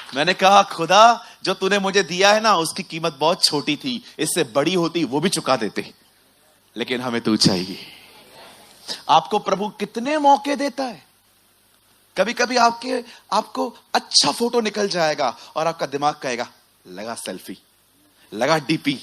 मैंने कहा खुदा जो तूने मुझे दिया है ना उसकी कीमत बहुत छोटी थी, इससे बड़ी होती वो भी चुका देते, लेकिन हमें तू चाहिए। आपको प्रभु कितने मौके देता है। कभी कभी आपको अच्छा फोटो निकल जाएगा और आपका दिमाग कहेगा लगा सेल्फी, लगा डीपी,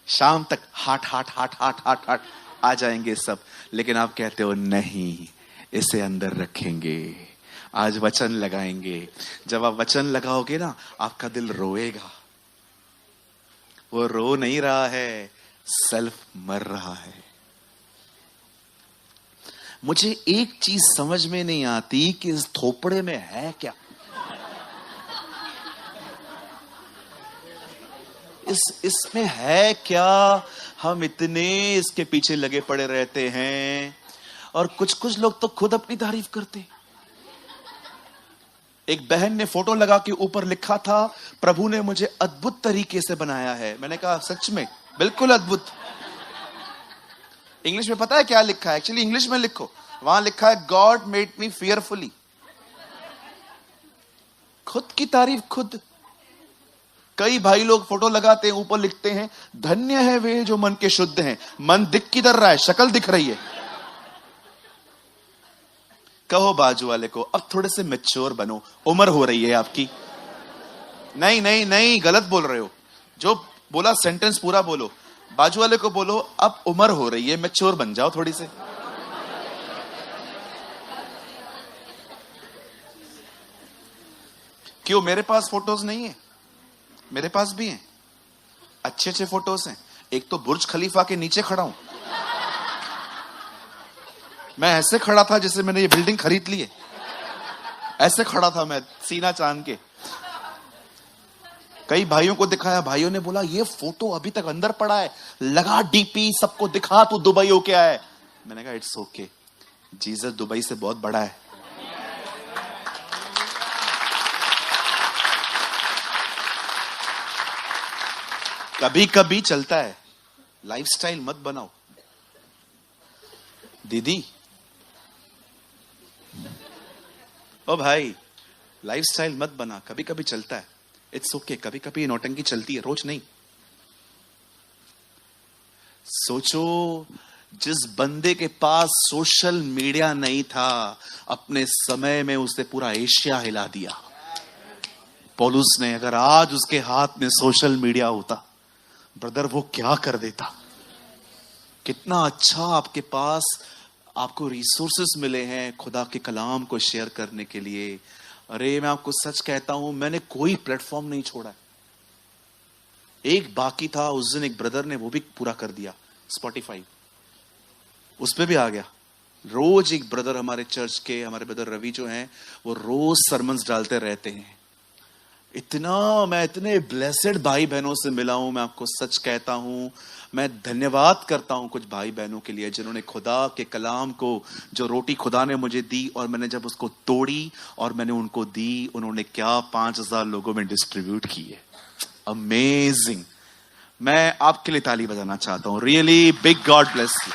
शाम तक हाट हाट हाट हाट हाट हाट आ जाएंगे सब, लेकिन आप कहते हो नहीं, इसे अंदर रखेंगे, आज वचन लगाएंगे। जब आप वचन लगाओगे ना आपका दिल रोएगा। वो रो नहीं रहा है, सेल्फ मर रहा है। मुझे एक चीज समझ में नहीं आती कि इस थोपड़े में है क्या। इसमें है क्या, हम इतने इसके पीछे लगे पड़े रहते हैं। और कुछ लोग तो खुद अपनी तारीफ करते। एक बहन ने फोटो लगा के ऊपर लिखा था प्रभु ने मुझे अद्भुत तरीके से बनाया है। मैंने कहा सच में? बिल्कुल अद्भुत। इंग्लिश में पता है क्या लिखा है? एक्चुअली इंग्लिश में लिखो, वहां लिखा है गॉड मेड मी फियरफुली। खुद की तारीफ खुद। कई भाई लोग फोटो लगाते हैं, ऊपर लिखते हैं धन्य है वे जो मन के शुद्ध हैं। मन दिख किधर रहा है? शक्ल दिख रही है। कहो बाजू वाले को अब थोड़े से मैच्योर बनो, उम्र हो रही है आपकी। नहीं नहीं नहीं, गलत बोल रहे हो। जो बोला सेंटेंस पूरा बोलो। बाजू वाले को बोलो अब उम्र हो रही है, मैच्योर बन जाओ थोड़ी से। क्यों? मेरे पास फोटोज नहीं है? मेरे पास भी हैं, अच्छे अच्छे फोटोज हैं। एक तो बुर्ज खलीफा के नीचे खड़ा हूं। मैं ऐसे खड़ा था जैसे मैंने ये बिल्डिंग खरीद ली है। ऐसे खड़ा था मैं, सीना चांद के। कई भाइयों को दिखाया, भाइयों ने बोला ये फोटो अभी तक अंदर पड़ा है, लगा डीपी, सबको दिखा तू दुबई हो क्या है। मैंने कहा इट्स ओके, जीसस दुबई से बहुत बड़ा है। कभी कभी चलता है, लाइफस्टाइल मत बनाओ दीदी। ओ भाई, लाइफस्टाइल मत बना, कभी कभी चलता है, इट्स ओके। कभी कभी नौटंकी चलती है, रोज नहीं। सोचो जिस बंदे के पास सोशल मीडिया नहीं था, अपने समय में उसने पूरा एशिया हिला दिया। पौलुस ने, अगर आज उसके हाथ में सोशल मीडिया होता ब्रदर, वो क्या कर देता। कितना अच्छा आपके पास, आपको रिसोर्सेस मिले हैं खुदा के कलाम को शेयर करने के लिए। अरे मैं आपको सच कहता हूं, मैंने कोई प्लेटफॉर्म नहीं छोड़ा। एक बाकी था, उस दिन एक ब्रदर ने वो भी पूरा कर दिया, स्पॉटिफाई। उस पे भी आ गया। रोज एक ब्रदर हमारे चर्च के, हमारे ब्रदर रवि जो हैं, वो रोज सरमन्स डालते रहते हैं। मैं इतने ब्लेसेड भाई बहनों से मिला हूं, मैं आपको सच कहता हूं। मैं धन्यवाद करता हूं कुछ भाई बहनों के लिए जिन्होंने खुदा के कलाम को, जो रोटी खुदा ने मुझे दी और मैंने जब उसको तोड़ी और मैंने उनको दी, उन्होंने क्या 5000 लोगों में डिस्ट्रीब्यूट की है। अमेजिंग। मैं आपके लिए ताली बजाना चाहता हूं। Really big God bless you.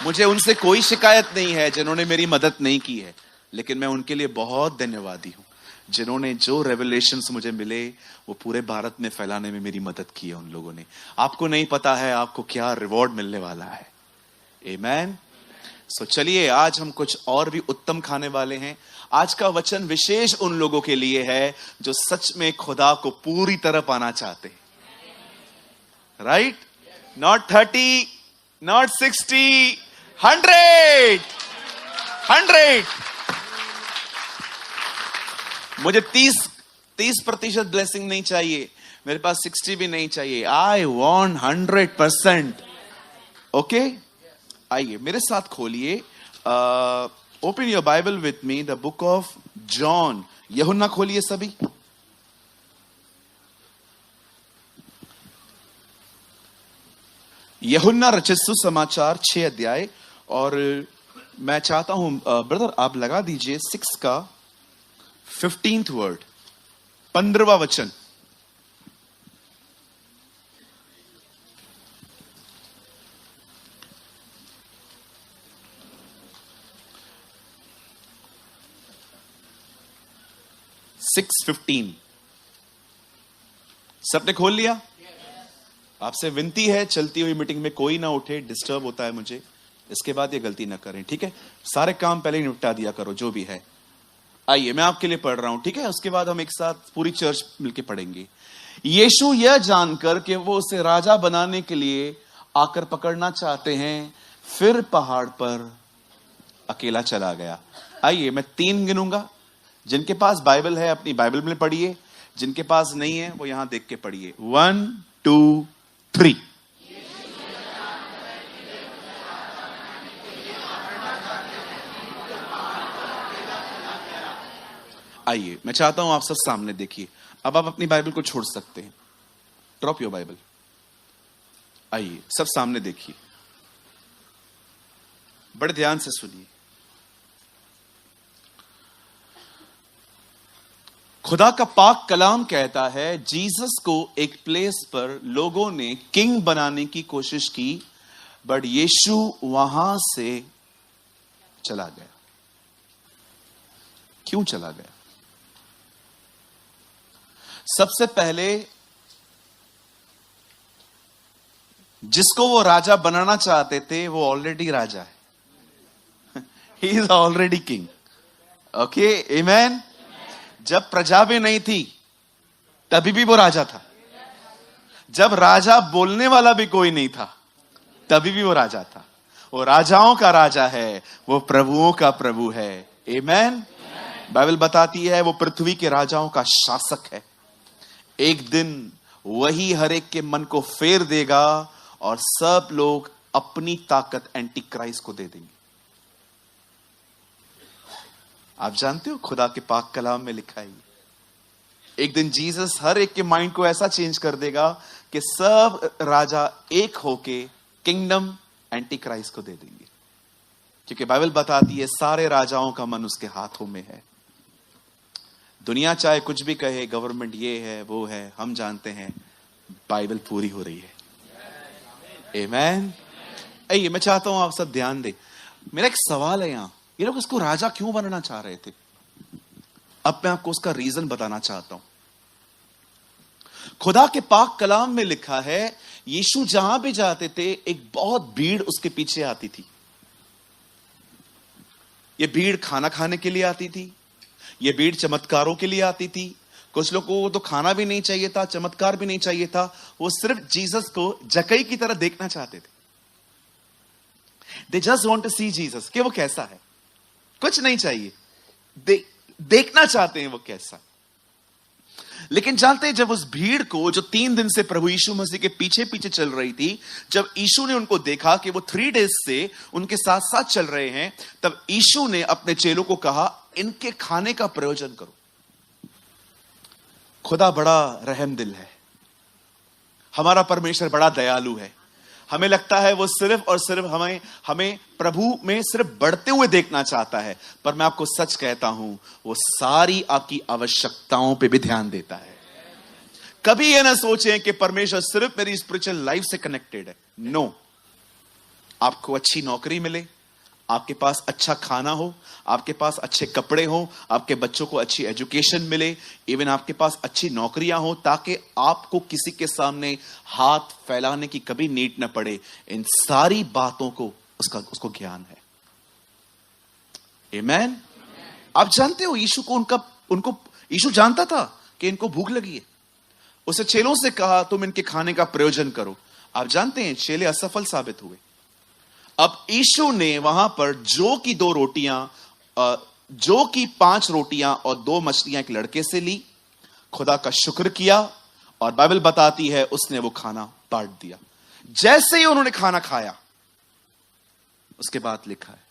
मुझे उनसे कोई शिकायत नहीं है जिन्होंने मेरी मदद नहीं की है, लेकिन मैं उनके लिए बहुत धन्यवादी हूं जिन्होंने जो रेवलेशंस मुझे मिले वो पूरे भारत में फैलाने में मेरी मदद की है उन लोगों ने। आपको नहीं पता है आपको क्या रिवॉर्ड मिलने वाला है। आमेन। सो चलिए, आज हम कुछ और भी उत्तम खाने वाले हैं। आज का वचन विशेष उन लोगों के लिए है जो सच में खुदा को पूरी तरह पाना चाहते हैं। राइट? Not 30, not 60, 100। मुझे 30% ब्लेसिंग नहीं चाहिए, मेरे पास 60 भी नहीं चाहिए। I want 100%। ओके, आइए मेरे साथ खोलिए, open your Bible with me, the book of John. यूहन्ना खोलिए सभी। यूहन्ना रचित सुसमाचार 6 अध्याय। और मैं चाहता हूं ब्रदर आप लगा दीजिए 6 का 15th वर्ड, 15वां वचन। 6:15। सबने खोल लिया? आपसे विनती है, चलती हुई मीटिंग में कोई ना उठे, डिस्टर्ब होता है मुझे। इसके बाद ये गलती ना करें, ठीक है? सारे काम पहले ही निपटा दिया करो जो भी है। आइए मैं आपके लिए पढ़ रहा हूं, ठीक है? उसके बाद हम एक साथ पूरी चर्च मिलके पढ़ेंगे। यीशु यह जानकर कि वो उसे राजा बनाने के लिए आकर पकड़ना चाहते हैं, फिर पहाड़ पर अकेला चला गया। आइए मैं 3 गिनूंगा। जिनके पास बाइबल है अपनी बाइबल में पढ़िए, जिनके पास नहीं है वो यहां देख के पढ़िए। 1 2 3। आइए मैं चाहता हूं आप सब सामने देखिए। अब आप अपनी बाइबल को छोड़ सकते हैं, ड्रॉप योर बाइबल। आइए सब सामने देखिए, बड़े ध्यान से सुनिए। खुदा का पाक कलाम कहता है जीसस को एक प्लेस पर लोगों ने किंग बनाने की कोशिश की, बट यीशु वहां से चला गया। क्यों चला गया? सबसे पहले जिसको वो राजा बनाना चाहते थे वो ऑलरेडी राजा है। He is already king. Okay, amen. जब प्रजा भी नहीं थी तभी भी वो राजा था। जब राजा बोलने वाला भी कोई नहीं था तभी भी वो राजा था। वो राजाओं का राजा है, वो प्रभुओं का प्रभु है। आमेन। बाइबल बताती है वो पृथ्वी के राजाओं का शासक है। एक दिन वही हर एक के मन को फेर देगा और सब लोग अपनी ताकत एंटी क्राइस्ट को दे देंगे। आप जानते हो खुदा के पाक कलाम में लिखा है एक दिन जीसस हर एक के माइंड को ऐसा चेंज कर देगा कि सब राजा एक होके किंगडम एंटी क्राइस्ट को दे देंगे, क्योंकि बाइबल बताती है सारे राजाओं का मन उसके हाथों में है। दुनिया चाहे कुछ भी कहे, गवर्नमेंट ये है वो है, हम जानते हैं बाइबल पूरी हो रही है। आमेन। आइए मैं चाहता हूं आप सब ध्यान दें। मेरा एक सवाल है, यहां ये लोग इसको राजा क्यों बनना चाह रहे थे? अब मैं आपको उसका रीजन बताना चाहता हूं। खुदा के पाक कलाम में लिखा है यीशु जहां भी जाते थे एक बहुत भीड़ उसके पीछे आती थी। ये भीड़ खाना खाने के लिए आती थी, ये भीड़ चमत्कारों के लिए आती थी। कुछ लोगों को तो खाना भी नहीं चाहिए था, चमत्कार भी नहीं चाहिए था, वो सिर्फ जीसस को जकई की तरह देखना चाहते थे। They just want to see Jesus, कि वो कैसा है, कुछ नहीं चाहिए, देखना चाहते हैं वो कैसा। लेकिन जानते हैं जब उस भीड़ को जो 3 दिन से प्रभु यीशु मसीह के पीछे पीछे चल रही थी, जब यीशु ने उनको देखा कि वो 3 डेज से उनके साथ साथ चल रहे हैं, तब यीशु ने अपने चेलों को कहा इनके खाने का प्रयोजन करो। खुदा बड़ा रहमदिल है, हमारा परमेश्वर बड़ा दयालु है। हमें लगता है वो सिर्फ और सिर्फ हमें प्रभु में सिर्फ बढ़ते हुए देखना चाहता है, पर मैं आपको सच कहता हूं वो सारी आपकी आवश्यकताओं पे भी ध्यान देता है। कभी ये ना सोचें कि परमेश्वर सिर्फ मेरी स्पिरिचुअल लाइफ से कनेक्टेड है। नो, आपको अच्छी नौकरी मिले, आपके पास अच्छा खाना हो, आपके पास अच्छे कपड़े हो, आपके बच्चों को अच्छी एजुकेशन मिले, इवन आपके पास अच्छी नौकरियां हो, ताकि आपको किसी के सामने हाथ फैलाने की कभी नीड न पड़े। इन सारी बातों को उसको ज्ञान है। आमेन। आप जानते हो यीशु को यीशु जानता था कि इनको भूख लगी है। उसे चेलों से कहा तुम इनके खाने का प्रयोजन करो। आप जानते हैं चेले असफल साबित हुए। अब यीशु ने वहां पर जो की 5 रोटियां और 2 मछलियां एक लड़के से ली, खुदा का शुक्र किया, और बाइबल बताती है उसने वो खाना बांट दिया। जैसे ही उन्होंने खाना खाया उसके बाद लिखा है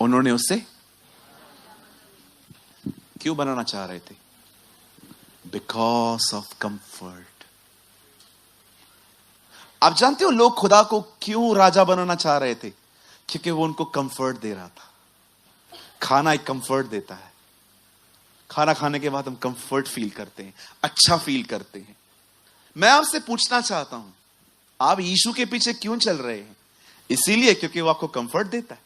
उन्होंने उसे क्यों बनाना चाह रहे थे? Because of comfort. आप जानते हो लोग खुदा को क्यों राजा बनाना चाह रहे थे? क्योंकि वो उनको कंफर्ट दे रहा था। खाना एक कंफर्ट देता है। खाना खाने के बाद हम कंफर्ट फील करते हैं, अच्छा फील करते हैं। मैं आपसे पूछना चाहता हूं, आप यीशु के पीछे क्यों चल रहे हैं? इसीलिए क्योंकि वो आपको कंफर्ट देता है।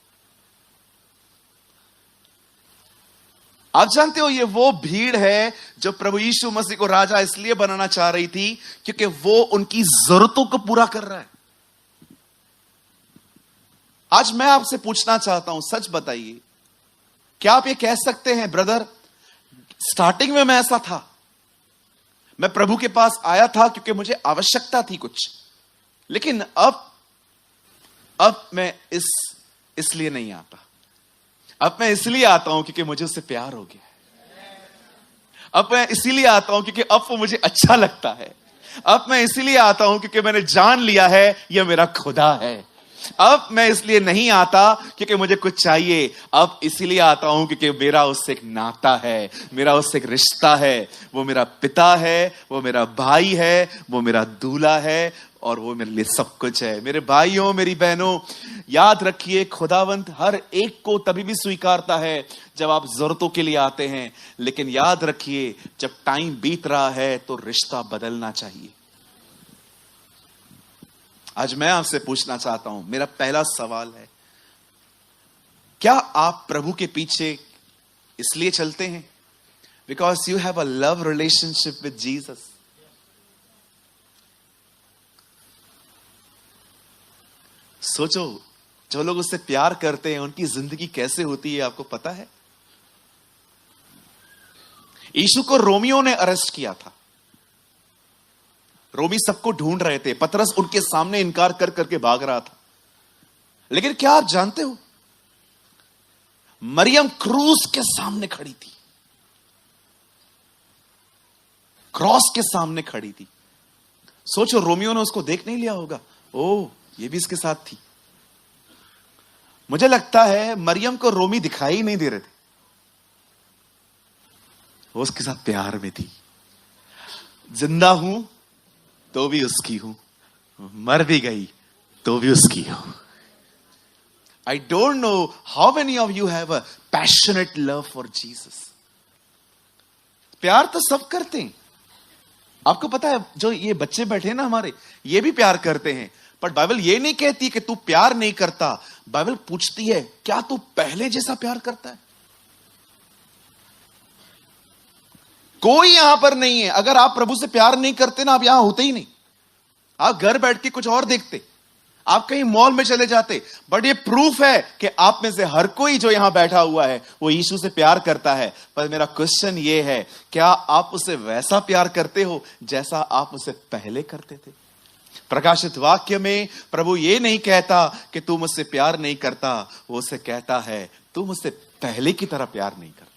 आप जानते हो ये वो भीड़ है जो प्रभु यीशु मसीह को राजा इसलिए बनाना चाह रही थी क्योंकि वो उनकी जरूरतों को पूरा कर रहा है। आज मैं आपसे पूछना चाहता हूं, सच बताइए, क्या आप ये कह सकते हैं ब्रदर, स्टार्टिंग में मैं ऐसा था, मैं प्रभु के पास आया था क्योंकि मुझे आवश्यकता थी कुछ, लेकिन अब मैं इसलिए नहीं आता, अब मैं इसलिए आता हूं क्योंकि मुझे उससे प्यार हो गया है। अब मैं इसीलिए आता हूं क्योंकि अब वो मुझे अच्छा लगता है। अब मैं इसीलिए आता हूं क्योंकि मैंने जान लिया है यह मेरा खुदा है। अब मैं इसलिए नहीं आता क्योंकि मुझे कुछ चाहिए, अब इसीलिए आता हूं क्योंकि मेरा उससे एक नाता है, मेरा उससे एक रिश्ता है। वो मेरा पिता है, वो मेरा भाई है, वो मेरा दूल्हा है और वो मेरे लिए सब कुछ है। मेरे भाइयों, मेरी बहनों, याद रखिए, खुदावंत हर एक को तभी भी स्वीकारता है जब आप जरूरतों के लिए आते हैं, लेकिन याद रखिए जब टाइम बीत रहा है तो रिश्ता बदलना चाहिए। आज मैं आपसे पूछना चाहता हूं, मेरा पहला सवाल है, क्या आप प्रभु के पीछे इसलिए चलते हैं because you have a love relationship with Jesus? सोचो, जो लोग उससे प्यार करते हैं उनकी जिंदगी कैसे होती है, आपको पता है? यीशु को रोमियो ने अरेस्ट किया था। रोमी सबको ढूंढ रहे थे, पतरस उनके सामने इनकार कर करके भाग रहा था। लेकिन क्या आप जानते हो, मरियम क्रूस के सामने खड़ी थी, क्रॉस के सामने खड़ी थी। सोचो, रोमियो ने उसको देख नहीं लिया होगा, ओ ये भी इसके साथ थी। मुझे लगता है मरियम को रोमी दिखाई नहीं दे रहे थे, वो उसके साथ प्यार में थी। जिंदा हूं तो भी उसकी हूं, मर भी गई तो भी उसकी हूं। I don't know how many of you have a passionate love for Jesus. प्यार तो सब करते हैं, आपको पता है, जो ये बच्चे बैठे हैं ना हमारे, ये भी प्यार करते हैं, पर बाइबल ये नहीं कहती कि तू प्यार नहीं करता। बाइबल पूछती है, क्या तू पहले जैसा प्यार करता है? कोई यहां पर नहीं है, अगर आप प्रभु से प्यार नहीं करते ना, आप यहां होते ही नहीं। आप घर बैठ के कुछ और देखते, आप कहीं मॉल में चले जाते। बट ये प्रूफ है कि आप में से हर कोई जो यहां बैठा हुआ है वो यीशु से प्यार करता है। पर मेरा क्वेश्चन ये है, क्या आप उसे वैसा प्यार करते हो जैसा आप उसे पहले करते थे? प्रकाशित वाक्य में प्रभु ये नहीं कहता कि तू मुझसे प्यार नहीं करता, वो उसे कहता है तू मुझसे पहले की तरह प्यार नहीं करता।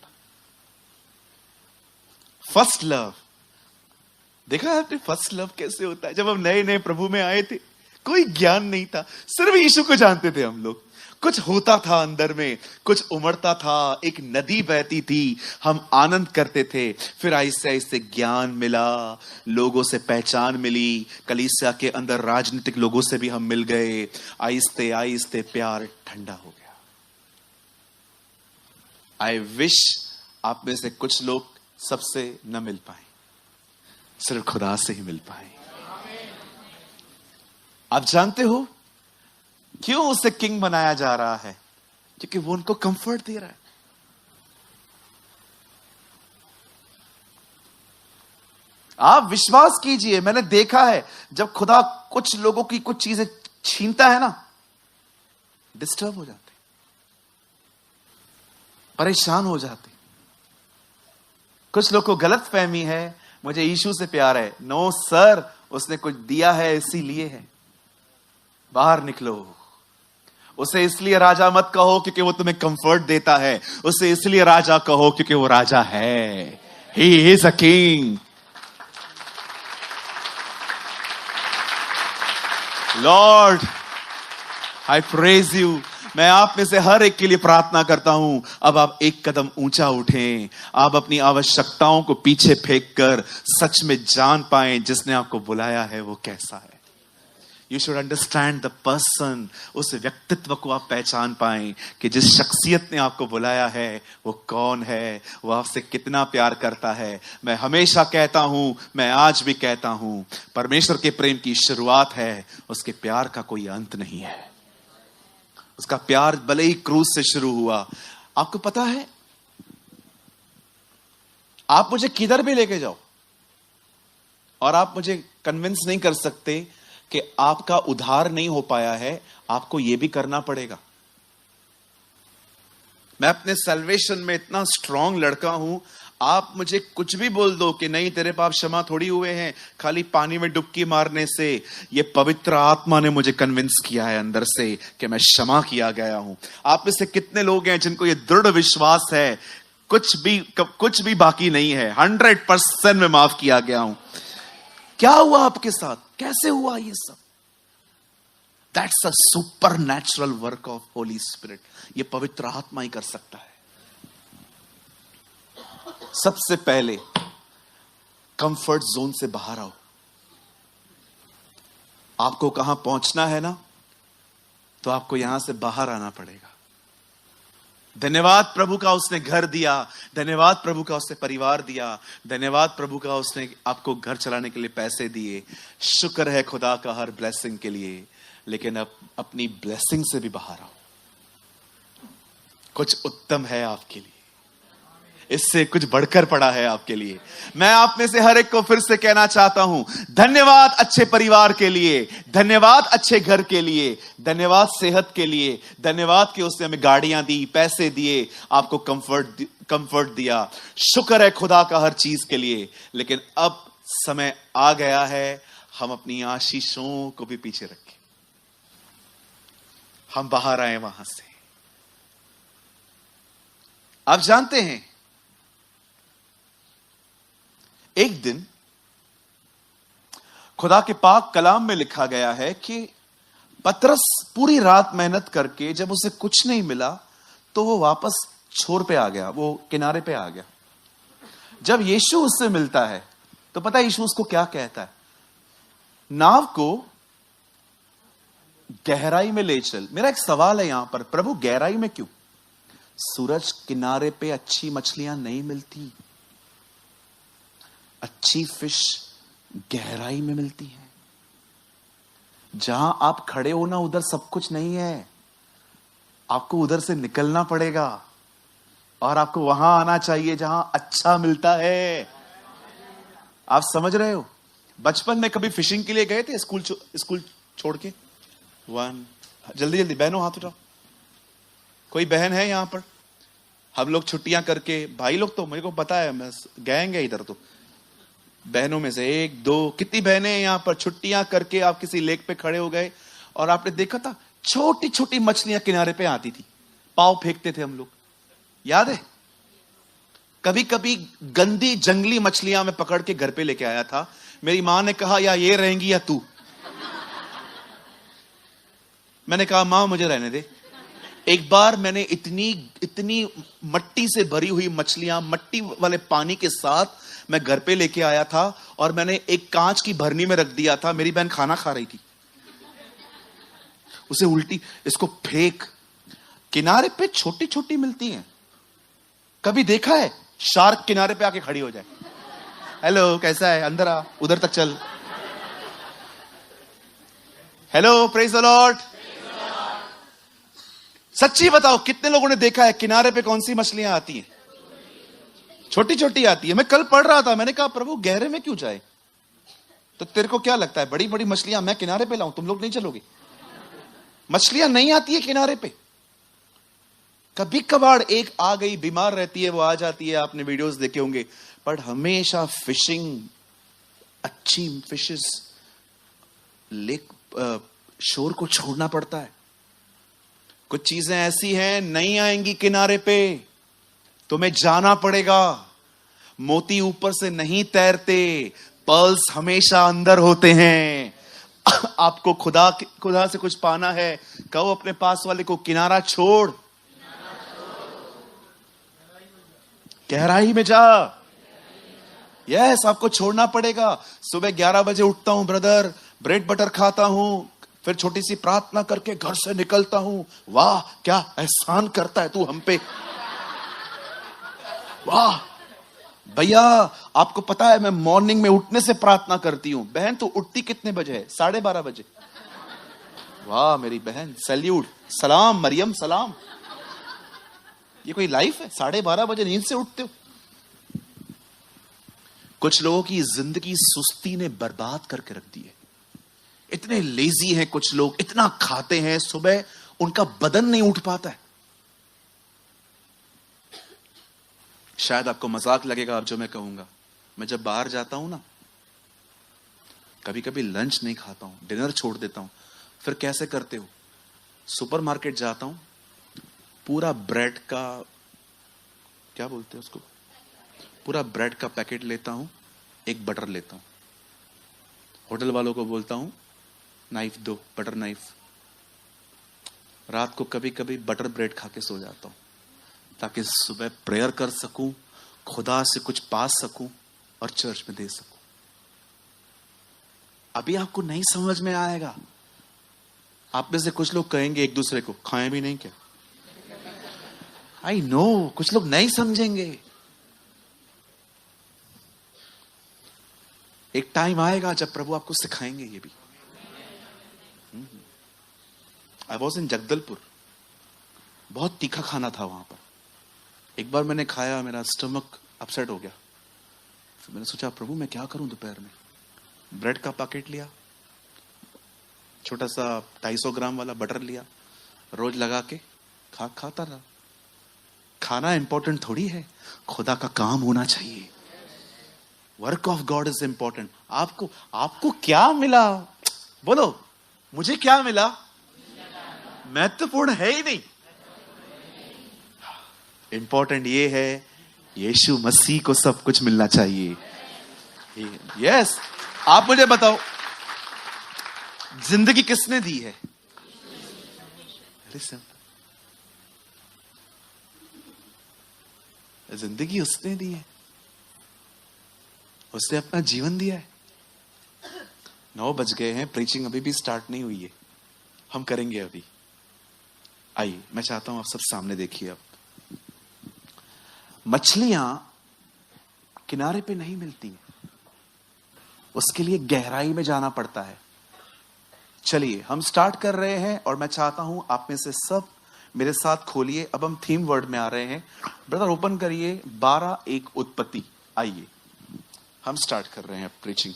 फर्स्ट लव, देखा आपने फर्स्ट लव कैसे होता है? जब हम नए नए प्रभु में आए थे, कोई ज्ञान नहीं था, सिर्फ यीशु को जानते थे हम लोग। कुछ होता था अंदर में, कुछ उमड़ता था, एक नदी बहती थी, हम आनंद करते थे। फिर आहिस्ते आहिस्ते ज्ञान मिला, लोगों से पहचान मिली, कलीसिया के अंदर राजनीतिक लोगों से भी हम मिल गए। आहिस्ते आहिस्ते प्यार ठंडा हो गया। आई विश आप में से कुछ लोग सबसे न मिल पाए, सिर्फ खुदा से ही मिल पाए। आप जानते हो क्यों उसे किंग बनाया जा रहा है? क्योंकि वो उनको कंफर्ट दे रहा है। आप विश्वास कीजिए, मैंने देखा है जब खुदा कुछ लोगों की कुछ चीजें छीनता है ना, डिस्टर्ब हो जाते, परेशान हो जाते। कुछ लोग को गलत फहमी है मुझे यीशु से प्यार है। नो सर, उसने कुछ दिया है इसीलिए है। बाहर निकलो। उसे इसलिए राजा मत कहो क्योंकि वो तुम्हें कंफर्ट देता है, उसे इसलिए राजा कहो क्योंकि वो राजा है। He is a king. Lord I praise you. मैं आप में से हर एक के लिए प्रार्थना करता हूं, अब आप एक कदम ऊंचा उठें, आप अपनी आवश्यकताओं को पीछे फेंक कर सच में जान पाएं जिसने आपको बुलाया है वो कैसा है। You should understand the person. उस व्यक्तित्व को आप पहचान पाएं कि जिस शख्सियत ने आपको बुलाया है वो कौन है, वो आपसे कितना प्यार करता है। मैं हमेशा कहता हूं, मैं आज भी कहता हूं, परमेश्वर के प्रेम की शुरुआत है, उसके प्यार का कोई अंत नहीं है। उसका प्यार भले ही क्रूस से शुरू हुआ। आपको पता है आप मुझे किधर भी लेके जाओ और आप मुझे कन्विंस नहीं कर सकते कि आपका उद्धार नहीं हो पाया है, आपको यह भी करना पड़ेगा। मैं अपने सल्वेशन में इतना स्ट्रांग लड़का हूं, आप मुझे कुछ भी बोल दो कि नहीं तेरे पाप क्षमा थोड़ी हुए हैं खाली पानी में डुबकी मारने से। ये पवित्र आत्मा ने मुझे कन्विंस किया है अंदर से कि मैं क्षमा किया गया हूं। आप में से कितने लोग हैं जिनको ये दृढ़ विश्वास है कुछ भी बाकी नहीं है, 100% में माफ किया गया हूं। क्या हुआ आपके साथ, कैसे हुआ ये सब? That's a super natural work of Holi spirit. ये पवित्र आत्मा ही कर सकता है। सबसे पहले कंफर्ट जोन से बाहर आओ। आपको कहां पहुंचना है ना, तो आपको यहां से बाहर आना पड़ेगा। धन्यवाद प्रभु का उसने घर दिया, धन्यवाद प्रभु का उसने परिवार दिया, धन्यवाद प्रभु का उसने आपको घर चलाने के लिए पैसे दिए। शुक्र है खुदा का हर ब्लेसिंग के लिए, लेकिन अब अपनी ब्लेसिंग से भी बाहर आओ। कुछ उत्तम है आपके लिए, इससे कुछ बढ़कर पड़ा है आपके लिए। मैं आप में से हर एक को फिर से कहना चाहता हूं, धन्यवाद अच्छे परिवार के लिए, धन्यवाद अच्छे घर के लिए, धन्यवाद सेहत के लिए, धन्यवाद कि उसने हमें गाड़ियां दी, पैसे दिए, आपको कंफर्ट दिया। शुक्र है खुदा का हर चीज के लिए। लेकिन अब समय आ गया है हम अपनी आशीषों को भी पीछे रखें, हम बाहर आए वहां से। आप जानते हैं एक दिन खुदा के पाक कलाम में लिखा गया है कि पतरस पूरी रात मेहनत करके जब उसे कुछ नहीं मिला तो वो वापस छोर पे आ गया, वो किनारे पे आ गया। जब यीशु उससे मिलता है तो पता है यीशु उसको क्या कहता है? नाव को गहराई में ले चल। मेरा एक सवाल है यहां पर, प्रभु गहराई में क्यों? सूरज किनारे पे अच्छी मछलियां नहीं मिलती, अच्छी फिश गहराई में मिलती है। जहां आप खड़े हो ना उधर सब कुछ नहीं है, आपको उधर से निकलना पड़ेगा और आपको वहां आना चाहिए जहां अच्छा मिलता है। आप समझ रहे हो? बचपन में कभी फिशिंग के लिए गए थे स्कूल छोड़ के? जल्दी बहनों हाथ उठाओ। कोई बहन है यहां पर? हम लोग छुट्टियां करके, भाई लोग तो मेरे को पता है मैं गएंगे इधर, तो बहनों में से एक दो, कितनी बहनें हैं यहां पर? छुट्टियां करके आप किसी लेक पे खड़े हो गए और आपने देखा था छोटी छोटी मछलियां किनारे पे आती थी, पाव फेंकते थे हम लोग, याद है? कभी कभी गंदी जंगली मछलियां मैं पकड़ के घर पे लेके आया था। मेरी मां ने कहा या ये रहेंगी या तू। मैंने कहा मां मुझे रहने दे। एक बार मैंने इतनी मट्टी से भरी हुई मछलियां मट्टी वाले पानी के साथ मैं घर पे लेके आया था और मैंने एक कांच की भरनी में रख दिया था। मेरी बहन खाना खा रही थी, उसे उल्टी, इसको फेंक। किनारे पे छोटी छोटी मिलती हैं। कभी देखा है शार्क किनारे पे आके खड़ी हो जाए, हेलो कैसा है, अंदर आ, उधर तक चल, हेलो प्रेज द लॉर्ड। सच्ची बताओ कितने लोगों ने देखा है किनारे पे कौन सी मछलियां आती हैं? छोटी छोटी आती है। मैं कल पढ़ रहा था, मैंने कहा प्रभु गहरे में क्यों जाए? तो तेरे को क्या लगता है बड़ी बड़ी मछलियां मैं किनारे पे लाऊं, तुम लोग नहीं चलोगे? मछलियां नहीं आती है किनारे पे। कभी कभार एक आ गई, बीमार रहती है, वो आ जाती है, आपने वीडियोस देखे होंगे, पर हमेशा फिशिंग, अच्छी फिशेस लेक शोर को छोड़ना पड़ता है। कुछ चीजें ऐसी हैं नहीं आएंगी किनारे पे, तुम्हें जाना पड़ेगा। मोती ऊपर से नहीं तैरते, पर्ल्स हमेशा अंदर होते हैं। आपको खुदा से कुछ पाना है, कहो अपने पास वाले को किनारा छोड़, गहराई में जा। यस, आपको छोड़ना पड़ेगा। सुबह 11 बजे उठता हूं ब्रदर, ब्रेड बटर खाता हूं, फिर छोटी सी प्रार्थना करके घर से निकलता हूं। वाह क्या एहसान करता है तू हम पे, वाह भैया। आपको पता है मैं मॉर्निंग में उठने से प्रार्थना करती हूं। बहन तो उठती कितने बजे है? 12:30 बजे। वाह मेरी बहन, सैल्यूट, सलाम मरियम, सलाम। ये कोई लाइफ है? 12:30 बजे नींद से उठते हो? कुछ लोगों की जिंदगी सुस्ती ने बर्बाद करके रख दी है। इतने लेजी हैं कुछ लोग, इतना खाते हैं, सुबह उनका बदन नहीं उठ पाता है। शायद आपको मजाक लगेगा अब जो मैं कहूंगा, मैं जब बाहर जाता हूं ना, कभी कभी लंच नहीं खाता हूं, डिनर छोड़ देता हूं। फिर कैसे करते हो? सुपरमार्केट जाता हूं, पूरा ब्रेड का, क्या बोलते हैं उसको, पूरा ब्रेड का पैकेट लेता हूं, एक बटर लेता हूं, होटल वालों को बोलता हूं नाइफ दो, बटर नाइफ। रात को कभी कभी बटर ब्रेड खा के सो जाता हूं, ताकि सुबह प्रेयर कर सकूं, खुदा से कुछ पा सकूं और चर्च में दे सकूं। अभी आपको नहीं समझ में आएगा। आप में से कुछ लोग कहेंगे एक दूसरे को, खाएं भी नहीं क्या? आई नो, कुछ लोग नहीं समझेंगे। एक टाइम आएगा जब प्रभु आपको सिखाएंगे ये भी। आई वॉज इन जगदलपुर, बहुत तीखा खाना था वहां पर। एक बार मैंने खाया, मेरा स्टमक अपसेट हो गया। फिर मैंने सोचा प्रभु मैं क्या करूं दोपहर में। ब्रेड का पैकेट लिया, छोटा सा 250 ग्राम वाला बटर लिया, रोज लगा के खाता रहा। खाना इंपॉर्टेंट थोड़ी है, खुदा का काम होना चाहिए। Work of God is important. आपको क्या मिला? बोलो, मुझे क्या मिला? महत्वपूर्ण है ही नहीं। इंपॉर्टेंट ये है, यीशु मसीह को सब कुछ मिलना चाहिए। यस, आप मुझे बताओ, जिंदगी किसने दी है? वेरी सिंपल, जिंदगी उसने दी है, उसने अपना जीवन दिया है। 9 बज गए हैं, प्रीचिंग अभी भी स्टार्ट नहीं हुई है, हम करेंगे अभी। आइए, मैं चाहता हूं आप सब सामने देखिए। अब मछलियां किनारे पे नहीं मिलती हैं, उसके लिए गहराई में जाना पड़ता है। चलिए हम स्टार्ट कर रहे हैं, और मैं चाहता हूं आप में से सब मेरे साथ खोलिए। अब हम थीम वर्ड में आ रहे हैं। ब्रदर ओपन करिए 12:1 उत्पत्ति। आइए हम स्टार्ट कर रहे हैं प्रीचिंग।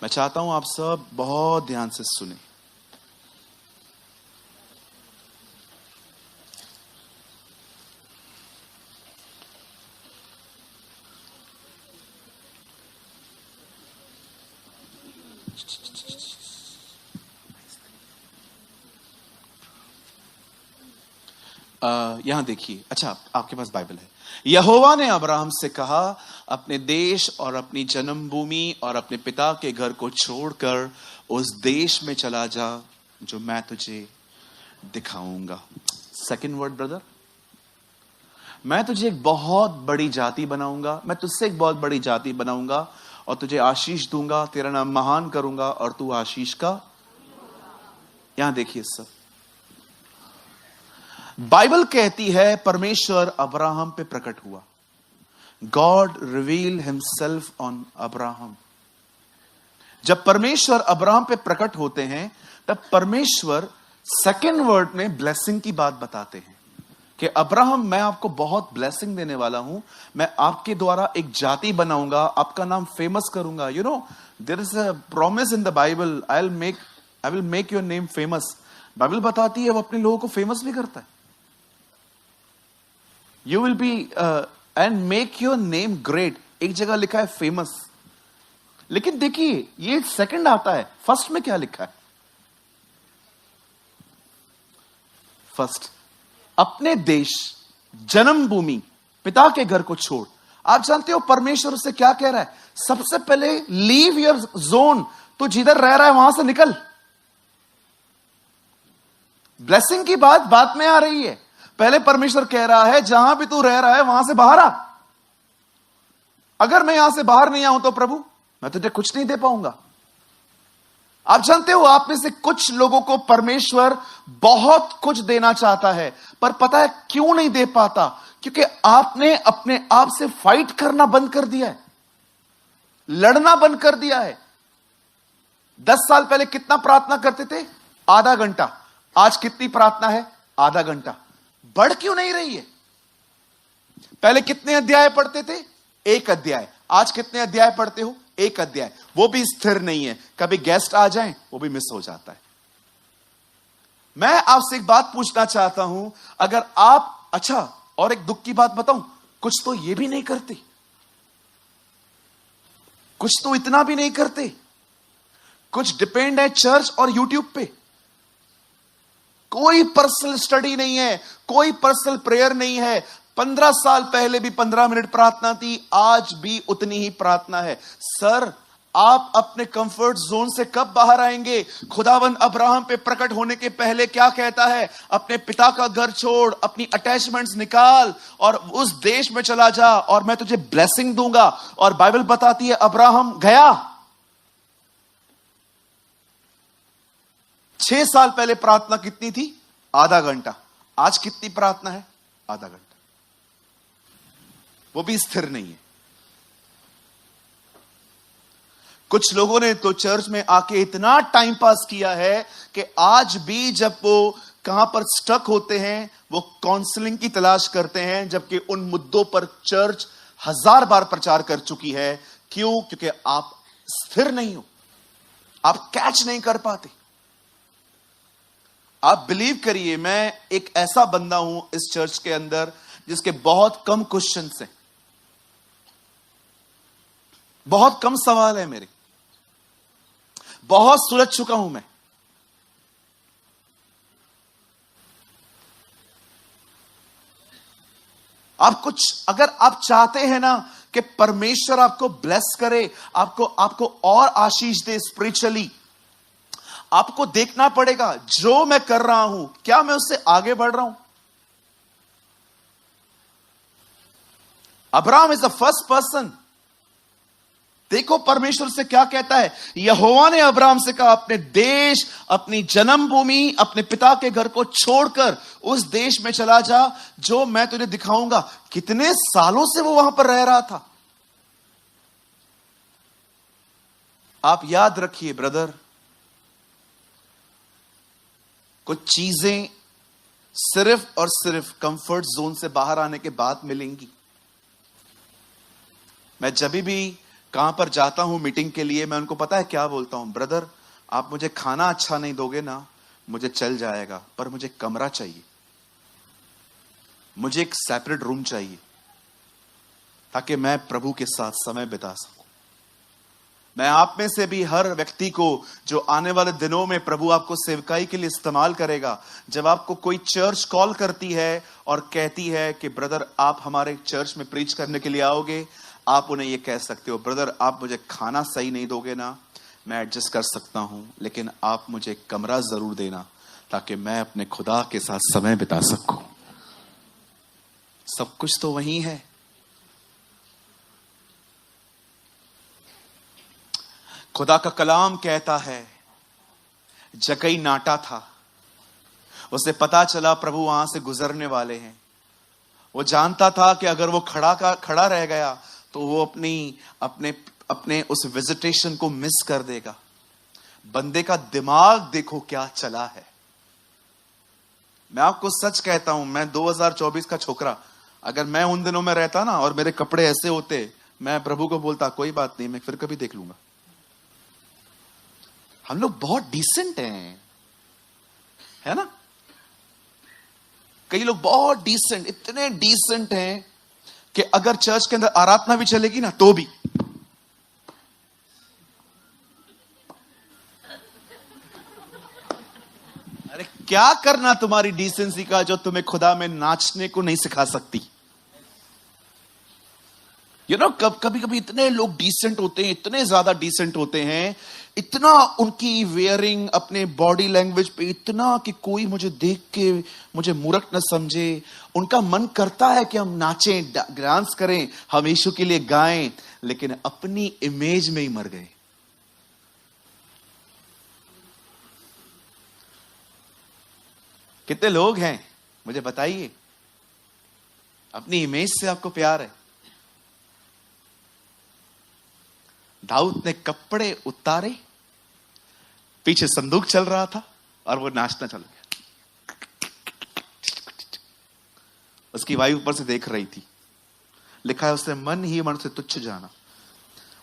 मैं चाहता हूं आप सब बहुत ध्यान से सुने। यहां देखिए, अच्छा आपके पास बाइबल है। यहोवा ने अब्राहम से कहा, अपने देश और अपनी जन्मभूमि और अपने पिता के घर को छोड़कर उस देश में चला जा जो मैं तुझे दिखाऊंगा। सेकंड वर्ड ब्रदर, मैं तुझे एक बहुत बड़ी जाति बनाऊंगा, मैं तुझसे एक बहुत बड़ी जाति बनाऊंगा और तुझे आशीष दूंगा, तेरा नाम महान करूंगा और तू आशीष का। यहां देखिए सब, बाइबल कहती है परमेश्वर अब्राहम पे प्रकट हुआ। God reveal himself on Abraham. जब परमेश्वर अब्राहम पे प्रकट होते हैं, तब परमेश्वर सेकंड वर्ड में ब्लेसिंग की बात बताते हैं कि अब्राहम, मैं आपको बहुत ब्लेसिंग देने वाला हूं, मैं आपके द्वारा एक जाति बनाऊंगा, आपका नाम फेमस करूंगा। You know, there is a promise in the Bible, I will make your name famous. Bible बताती है वो अपने लोगों को फेमस भी करता है। You will be and make your name great। एक जगह लिखा है फेमस, लेकिन देखिए ये सेकंड आता है। फर्स्ट में क्या लिखा है? फर्स्ट, अपने देश, जन्मभूमि, पिता के घर को छोड़। आप जानते हो परमेश्वर से क्या कह रहा है? सबसे पहले लीव योर जोन। तो जिधर रह रहा है वहां से निकल। ब्लेसिंग की बात बाद में आ रही है। पहले परमेश्वर कह रहा है जहां भी तू रह रहा है वहां से बाहर आ। अगर मैं यहां से बाहर नहीं आऊं तो प्रभु मैं तुझे कुछ नहीं दे पाऊंगा। आप जानते हो आप में से कुछ लोगों को परमेश्वर बहुत कुछ देना चाहता है, पर पता है क्यों नहीं दे पाता? क्योंकि आपने अपने आप से फाइट करना बंद कर दिया है, लड़ना बंद कर दिया है। 10 साल पहले कितना प्रार्थना करते थे? आधा घंटा। आज कितनी प्रार्थना है? आधा घंटा। बढ़ क्यों नहीं रही है? पहले कितने अध्याय पढ़ते थे? 1 अध्याय। आज कितने अध्याय पढ़ते हो? एक अध्याय, वो भी स्थिर नहीं है, कभी गेस्ट आ जाएं वो भी मिस हो जाता है। मैं आपसे एक बात पूछना चाहता हूं, अगर आप, अच्छा और एक दुख की बात बताऊं, कुछ तो ये भी नहीं करते, कुछ तो इतना भी नहीं करते, कुछ डिपेंड है चर्च और यूट्यूब पे। कोई पर्सनल स्टडी नहीं है, कोई पर्सनल प्रेयर नहीं है। 15 साल पहले भी 15 मिनट प्रार्थना थी, आज भी उतनी ही प्रार्थना है। सर, आप अपने कंफर्ट जोन से कब बाहर आएंगे? खुदावंद अब्राहम पे प्रकट होने के पहले क्या कहता है? अपने पिता का घर छोड़, अपनी अटैचमेंट्स निकाल और उस देश में चला जा और मैं तुझे ब्लेसिंग दूंगा। और बाइबल बताती है अब्राहम गया। 6 साल पहले प्रार्थना कितनी थी? आधा घंटा। आज कितनी प्रार्थना है? आधा घंटा। वो भी स्थिर नहीं है। कुछ लोगों ने तो चर्च में आके इतना टाइम पास किया है कि आज भी जब वो कहां पर स्टक होते हैं, वो काउंसलिंग की तलाश करते हैं, जबकि उन मुद्दों पर चर्च 1000 बार प्रचार कर चुकी है। क्यों? क्योंकि आप स्थिर नहीं हो, आप कैच नहीं कर पाते। आप बिलीव करिए, मैं एक ऐसा बंदा हूं इस चर्च के अंदर जिसके बहुत कम क्वेश्चंस हैं, बहुत कम सवाल है मेरे, बहुत सुलझ चुका हूं मैं। आप कुछ, अगर आप चाहते हैं ना कि परमेश्वर आपको ब्लेस करे, आपको और आशीष दे स्पिरिचुअली, आपको देखना पड़ेगा जो मैं कर रहा हूं, क्या मैं उससे आगे बढ़ रहा हूं? Abraham is the first person. देखो परमेश्वर से क्या कहता है। यहोवा ने अब्राहम से कहा, अपने देश, अपनी जन्मभूमि, अपने पिता के घर को छोड़कर उस देश में चला जा जो मैं तुझे दिखाऊंगा। कितने सालों से वो वहां पर रह रहा था। आप याद रखिए ब्रदर, कुछ चीजें सिर्फ और सिर्फ कंफर्ट जोन से बाहर आने के बाद मिलेंगी। मैं जब भी कहां पर जाता हूं मीटिंग के लिए, मैं उनको पता है क्या बोलता हूं? ब्रदर, आप मुझे खाना अच्छा नहीं दोगे ना, मुझे चल जाएगा, पर मुझे कमरा चाहिए, मुझे एक सेपरेट रूम चाहिए, ताकि मैं प्रभु के साथ समय बिता सकूं। मैं आप में से भी हर व्यक्ति को, जो आने वाले दिनों में प्रभु आपको सेवकाई के लिए इस्तेमाल करेगा, जब आपको कोई चर्च कॉल करती है और कहती है कि ब्रदर आप हमारे चर्च में प्रीच करने के लिए आओगे, आप उन्हें यह कह सकते हो, ब्रदर आप मुझे खाना सही नहीं दोगे ना, मैं एडजस्ट कर सकता हूं, लेकिन आप मुझे कमरा जरूर देना ताकि मैं अपने खुदा के साथ समय बिता सकूं। सब कुछ तो वही है। खुदा का कलाम कहता है, जकई नाटा था, उसे पता चला प्रभु वहां से गुजरने वाले हैं। वो जानता था कि अगर वो खड़ा रह गया तो वो अपने उस विजिटेशन को मिस कर देगा। बंदे का दिमाग देखो क्या चला है। मैं आपको सच कहता हूं, मैं 2024 का छोकरा, अगर मैं उन दिनों में रहता ना और मेरे कपड़े ऐसे होते, मैं प्रभु को बोलता कोई बात नहीं, मैं फिर कभी देख लूंगा। हम लोग बहुत डिसेंट हैं, है ना? कई लोग बहुत डिसेंट, इतने डिसेंट हैं कि अगर चर्च के अंदर आराधना भी चलेगी ना तो भी अरे क्या करना तुम्हारी डिसेंसी का जो तुम्हें खुदा में नाचने को नहीं सिखा सकती। कभी कभी इतने लोग डिसेंट होते हैं, इतने ज्यादा डिसेंट होते हैं, इतना उनकी वेयरिंग, अपने बॉडी लैंग्वेज पे इतना कि कोई मुझे देख के मुझे मूर्ख न समझे। उनका मन करता है कि हम नाचें, डांस करें, हम यीशु के लिए गाएं, लेकिन अपनी इमेज में ही मर गए। कितने लोग हैं मुझे बताइए, अपनी इमेज से आपको प्यार है। दाऊद ने कपड़े उतारे, पीछे संदूक चल रहा था और वो नाचना चल गया। उसकी वाइफ ऊपर से देख रही थी। लिखा है उसने मन ही मन से तुच्छ जाना,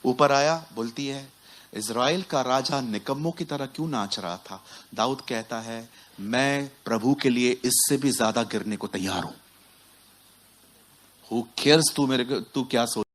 ऊपर आया, बोलती है इज़राइल का राजा निकम्मों की तरह क्यों नाच रहा था। दाऊद कहता है मैं प्रभु के लिए इससे भी ज्यादा गिरने को तैयार हूं। हु केयर्स तू क्या सोच